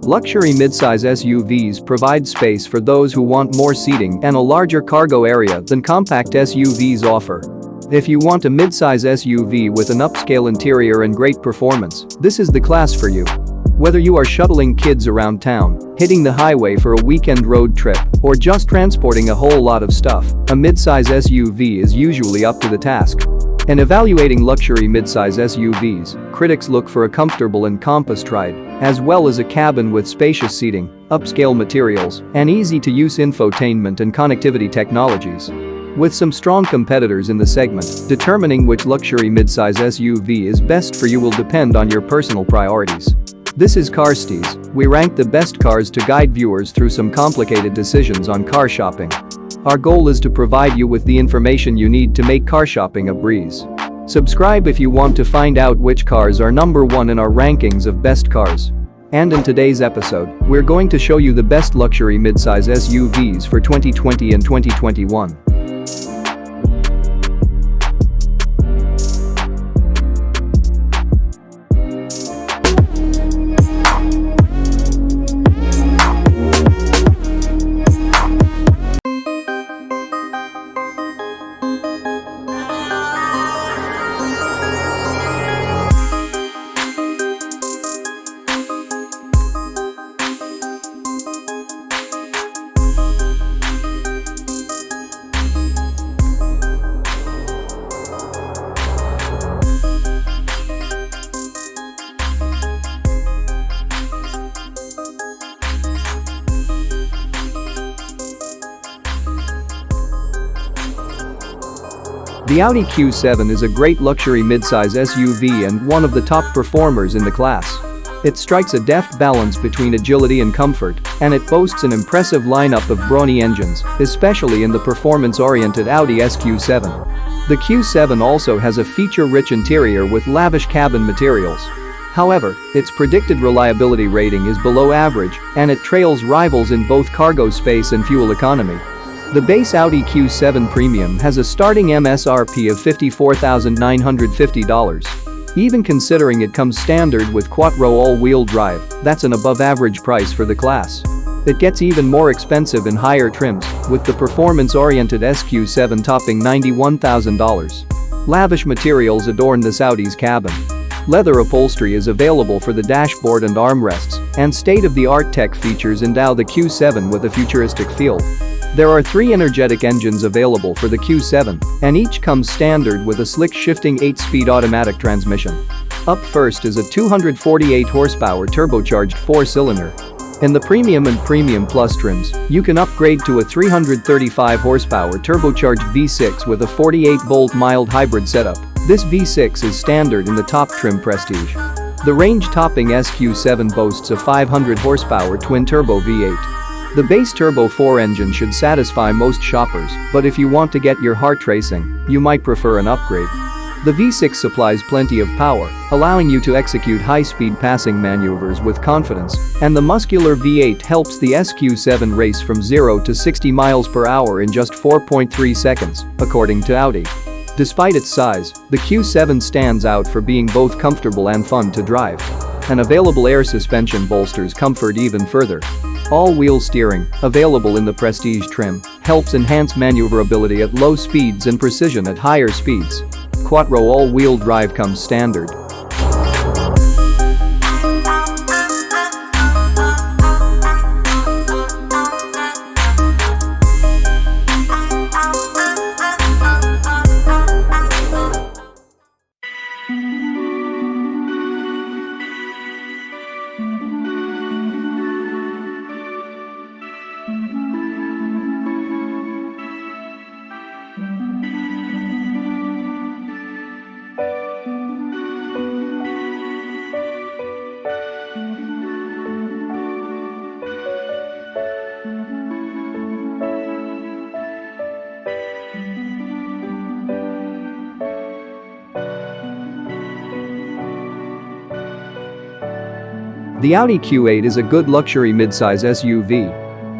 Luxury midsize SUVs provide space for those who want more seating and a larger cargo area than compact SUVs offer. If you want a midsize SUV with an upscale interior and great performance, this is the class for you. Whether you are shuttling kids around town, hitting the highway for a weekend road trip, or just transporting a whole lot of stuff, a midsize SUV is usually up to the task. In evaluating luxury midsize SUVs, critics look for a comfortable and compact ride, as well as a cabin with spacious seating, upscale materials, and easy-to-use infotainment and connectivity technologies. With some strong competitors in the segment, determining which luxury midsize SUV is best for you will depend on your personal priorities. This is carsteeze. We rank the best cars to guide viewers through some complicated decisions on car shopping. Our goal is to provide you with the information you need to make car shopping a breeze. Subscribe if you want to find out which cars are number one in our rankings of best cars. And in today's episode, we're going to show you the best luxury midsize SUVs for 2020 and 2021. The Audi Q7 is a great luxury midsize SUV and one of the top performers in the class. It strikes a deft balance between agility and comfort, and it boasts an impressive lineup of brawny engines, especially in the performance-oriented Audi Q7. The Q7 also has a feature-rich interior with lavish cabin materials. However, its predicted reliability rating is below average, and it trails rivals in both cargo space and fuel economy. The base Audi Q7 Premium has a starting MSRP of $54,950. Even considering it comes standard with quattro all-wheel drive, that's an above-average price for the class. It gets even more expensive in higher trims, with the performance-oriented Q7 topping $91,000. Lavish materials adorn this Audi's cabin. Leather upholstery is available for the dashboard and armrests, and state-of-the-art tech features endow the Q7 with a futuristic feel. There are 3 energetic engines available for the Q7, and each comes standard with a slick shifting 8-speed automatic transmission. Up first is a 248 horsepower turbocharged 4-cylinder. In the Premium and Premium Plus trims, you can upgrade to a 335 horsepower turbocharged V6 with a 48-volt mild hybrid setup. This V6 is standard in the top trim Prestige. The range-topping Q7 boasts a 500 horsepower twin-turbo V8. The base Turbo 4 engine should satisfy most shoppers, but if you want to get your heart racing, you might prefer an upgrade. The V6 supplies plenty of power, allowing you to execute high-speed passing maneuvers with confidence, and the muscular V8 helps the Q7 race from 0 to 60 miles per hour in just 4.3 seconds, according to Audi. Despite its size, the Q7 stands out for being both comfortable and fun to drive. And available air suspension bolsters comfort even further. All-wheel steering, available in the Prestige trim, helps enhance maneuverability at low speeds and precision at higher speeds. Quattro all-wheel drive comes standard. The Audi Q8 is a good luxury midsize SUV.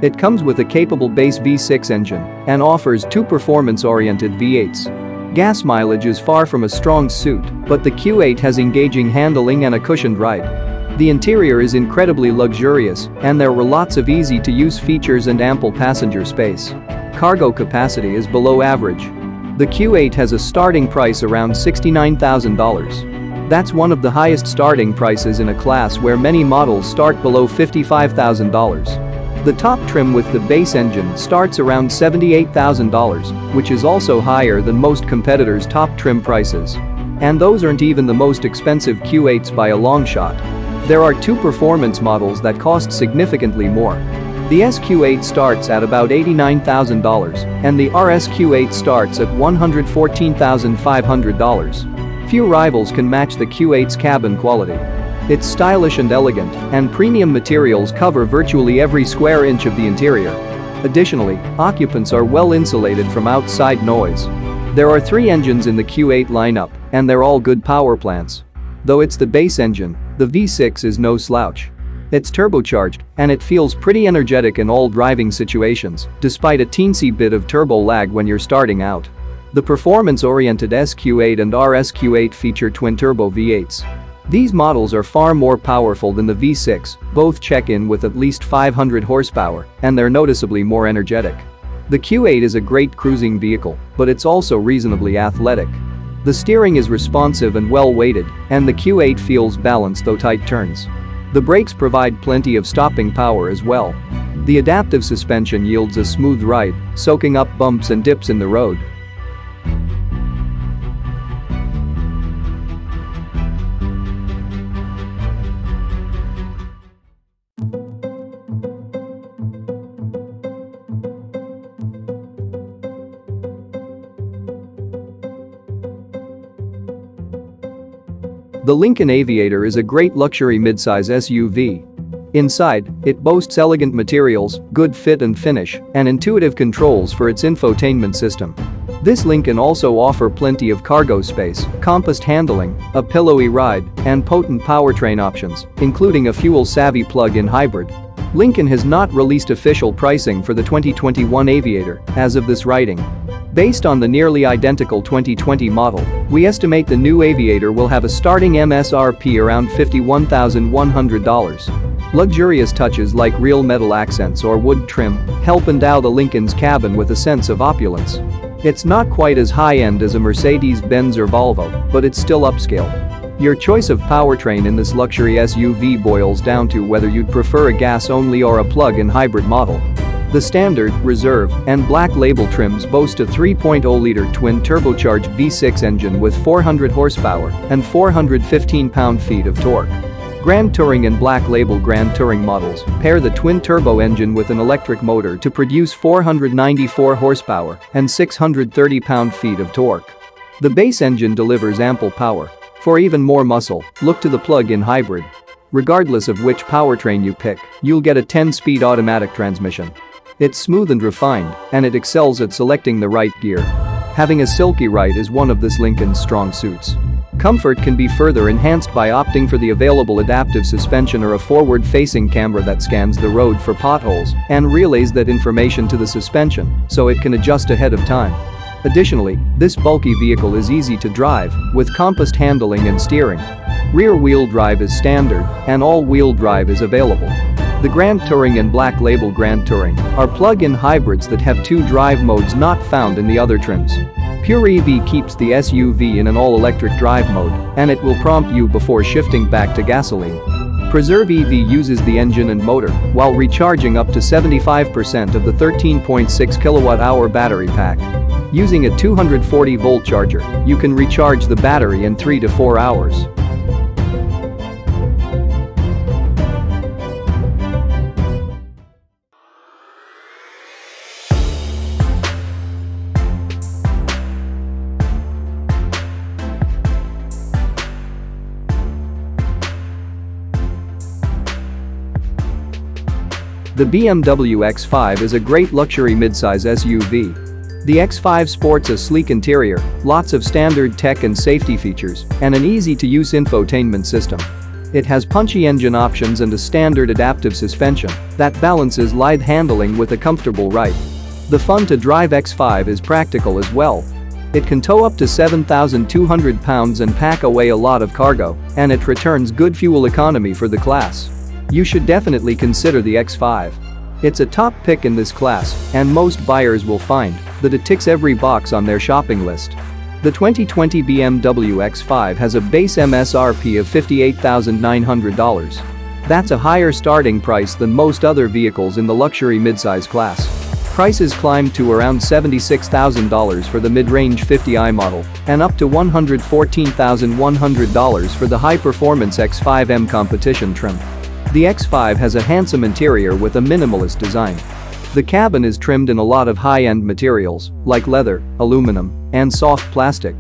It comes with a capable base V6 engine and offers 2 performance-oriented V8s. Gas mileage is far from a strong suit, but the Q8 has engaging handling and a cushioned ride. The interior is incredibly luxurious, and there were lots of easy-to-use features and ample passenger space. Cargo capacity is below average. The Q8 has a starting price around $69,000. That's one of the highest starting prices in a class where many models start below $55,000. The top trim with the base engine starts around $78,000, which is also higher than most competitors' top trim prices. And those aren't even the most expensive Q8s by a long shot. There are two performance models that cost significantly more. The SQ8 starts at about $89,000, and the RSQ8 starts at $114,500. Few rivals can match the Q8's cabin quality. It's stylish and elegant, and premium materials cover virtually every square inch of the interior. Additionally, occupants are well insulated from outside noise. There are 3 engines in the Q8 lineup, and they're all good power plants. Though it's the base engine, the V6 is no slouch. It's turbocharged, and it feels pretty energetic in all driving situations, despite a teensy bit of turbo lag when you're starting out. The performance-oriented SQ8 and RSQ8 feature twin-turbo V8s. These models are far more powerful than the V6, both check in with at least 500 horsepower, and they're noticeably more energetic. The Q8 is a great cruising vehicle, but it's also reasonably athletic. The steering is responsive and well-weighted, and the Q8 feels balanced though tight turns. The brakes provide plenty of stopping power as well. The adaptive suspension yields a smooth ride, soaking up bumps and dips in the road. The Lincoln Aviator is a great luxury midsize SUV. Inside, it boasts elegant materials, good fit and finish, and intuitive controls for its infotainment system. This Lincoln also offers plenty of cargo space, compass handling, a pillowy ride, and potent powertrain options, including a fuel-savvy plug-in hybrid. Lincoln has not released official pricing for the 2021 Aviator as of this writing. Based on the nearly identical 2020 model, we estimate the new Aviator will have a starting MSRP around $51,100. Luxurious touches like real metal accents or wood trim help endow the Lincoln's cabin with a sense of opulence. It's not quite as high-end as a Mercedes, Benz or Volvo, but it's still upscale. Your choice of powertrain in this luxury SUV boils down to whether you'd prefer a gas-only or a plug-in hybrid model. The standard, reserve, and black label trims boast a 3.0-liter twin-turbocharged V6 engine with 400 horsepower and 415 pound-feet of torque. Grand Touring and Black Label Grand Touring models pair the twin-turbo engine with an electric motor to produce 494 horsepower and 630 pound-feet of torque. The base engine delivers ample power. For even more muscle, look to the plug-in hybrid. Regardless of which powertrain you pick, you'll get a 10-speed automatic transmission. It's smooth and refined, and it excels at selecting the right gear. Having a silky ride is one of this Lincoln's strong suits. Comfort can be further enhanced by opting for the available adaptive suspension or a forward-facing camera that scans the road for potholes and relays that information to the suspension so it can adjust ahead of time. Additionally, this bulky vehicle is easy to drive with compass handling and steering. Rear-wheel drive is standard, and all-wheel drive is available. The Grand Touring and Black Label Grand Touring are plug-in hybrids that have 2 drive modes not found in the other trims. Pure EV keeps the SUV in an all-electric drive mode, and it will prompt you before shifting back to gasoline. Preserve EV uses the engine and motor while recharging up to 75% of the 13.6 kilowatt-hour battery pack. Using a 240-volt charger, you can recharge the battery in 3 to 4 hours. The Bmw X5 is a great luxury midsize SUV. The X5 sports a sleek interior, lots of standard tech and safety features, and an easy-to-use infotainment system. It has punchy engine options and a standard adaptive suspension that balances lithe handling with a comfortable ride. The fun-to-drive X5 is practical as well. It can tow up to 7,200 pounds and pack away a lot of cargo, and it returns good fuel economy for the class. You should definitely consider the X5. It's a top pick in this class, and most buyers will find that it ticks every box on their shopping list. The 2020 BMW X5 has a base MSRP of $58,900. That's a higher starting price than most other vehicles in the luxury midsize class. Prices climbed to around $76,000 for the mid-range 50i model and up to $114,100 for the high-performance X5M competition trim. The X5 has a handsome interior with a minimalist design. The cabin is trimmed in a lot of high-end materials like leather, aluminum, and soft plastic.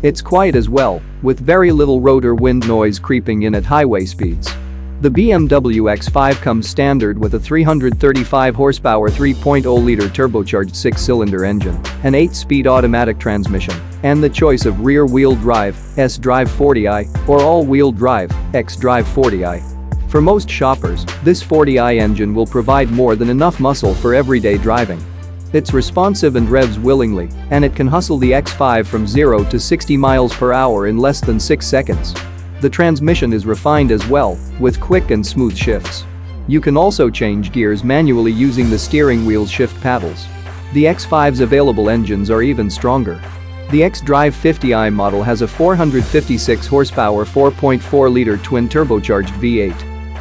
It's quiet as well, with very little road or wind noise creeping in at highway speeds. The BMW X5 comes standard with a 335 horsepower 3.0-liter turbocharged 6-cylinder engine, an 8-speed automatic transmission, and the choice of rear-wheel drive, S-Drive 40i, or all-wheel drive, X-Drive 40i. For most shoppers, this 40i engine will provide more than enough muscle for everyday driving. It's responsive and revs willingly, and it can hustle the X5 from 0 to 60 miles per hour in less than 6 seconds. The transmission is refined as well, with quick and smooth shifts. You can also change gears manually using the steering wheel's shift paddles. The X5's available engines are even stronger. The X-Drive 50i model has a 456 horsepower 4.4-liter twin turbocharged V8.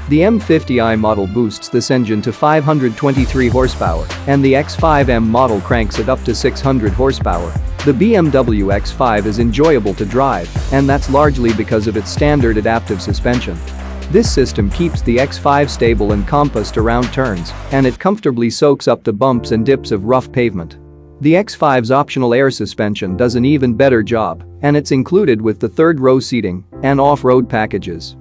The M50i model boosts this engine to 523 horsepower, and the X5M model cranks it up to 600 horsepower. The BMW X5 is enjoyable to drive, and that's largely because of its standard adaptive suspension. This system keeps the X5 stable and compassed around turns, and it comfortably soaks up the bumps and dips of rough pavement. The X5's optional air suspension does an even better job, and it's included with the third-row seating and off-road packages.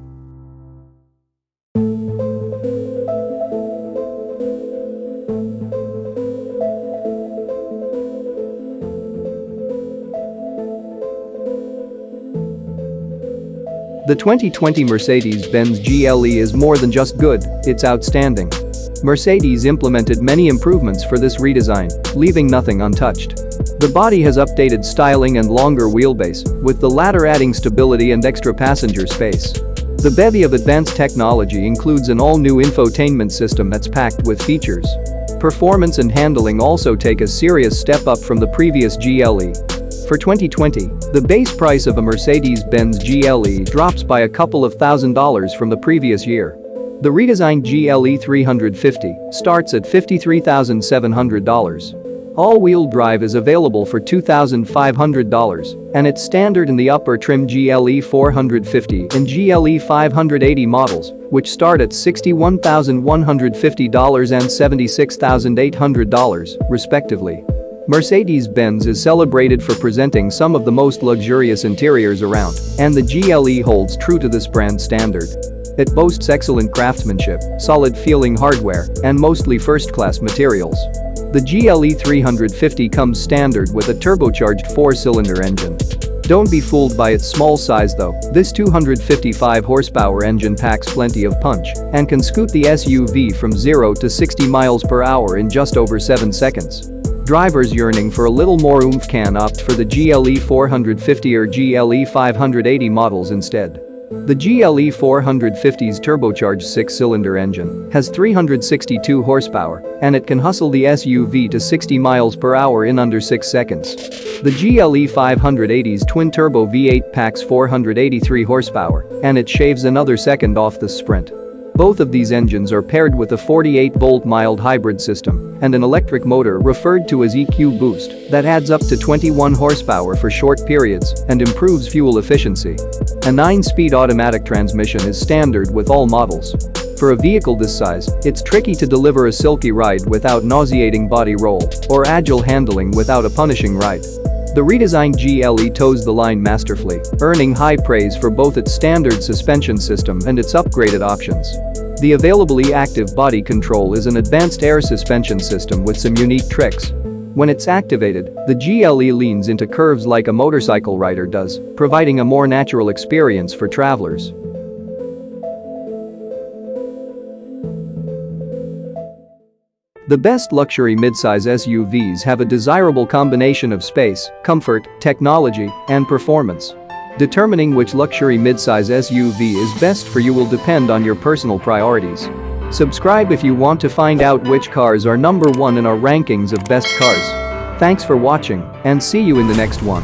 The 2020 Mercedes-Benz GLE is more than just good, it's outstanding. Mercedes implemented many improvements for this redesign, leaving nothing untouched. The body has updated styling and longer wheelbase, with the latter adding stability and extra passenger space. The bevy of advanced technology includes an all-new infotainment system that's packed with features. Performance and handling also take a serious step up from the previous GLE. For 2020, the base price of a Mercedes-Benz GLE drops by a couple of $1,000s from the previous year. The redesigned GLE 350 starts at $53,700. All-wheel drive is available for $2,500, and it's standard in the upper trim GLE 450 and GLE 580 models, which start at $61,150 and $76,800, respectively. Mercedes-Benz is celebrated for presenting some of the most luxurious interiors around, and the GLE holds true to this brand standard. It boasts excellent craftsmanship, solid-feeling hardware, and mostly first-class materials. The GLE 350 comes standard with a turbocharged 4-cylinder engine. Don't be fooled by its small size though, this 255 horsepower engine packs plenty of punch and can scoot the SUV from 0 to 60 miles per hour in just over 7 seconds. Drivers yearning for a little more oomph can opt for the GLE 450 or GLE 580 models instead. The GLE 450's turbocharged 6-cylinder engine has 362 horsepower, and it can hustle the SUV to 60 miles per hour in under 6 seconds. The GLE 580's twin-turbo V8 packs 483 horsepower, and it shaves another second off the sprint. Both of these engines are paired with a 48-volt mild hybrid system and an electric motor referred to as EQ Boost that adds up to 21 horsepower for short periods and improves fuel efficiency. A 9-speed automatic transmission is standard with all models. For a vehicle this size, it's tricky to deliver a silky ride without nauseating body roll or agile handling without a punishing ride. The redesigned GLE toes the line masterfully, earning high praise for both its standard suspension system and its upgraded options. The available e-active body control is an advanced air suspension system with some unique tricks. When it's activated, the GLE leans into curves like a motorcycle rider does, providing a more natural experience for travelers. The best luxury midsize SUVs have a desirable combination of space, comfort, technology, and performance. Determining which luxury midsize SUV is best for you will depend on your personal priorities. Subscribe if you want to find out which cars are number 1 in our rankings of best cars. Thanks for watching, and see you in the next one.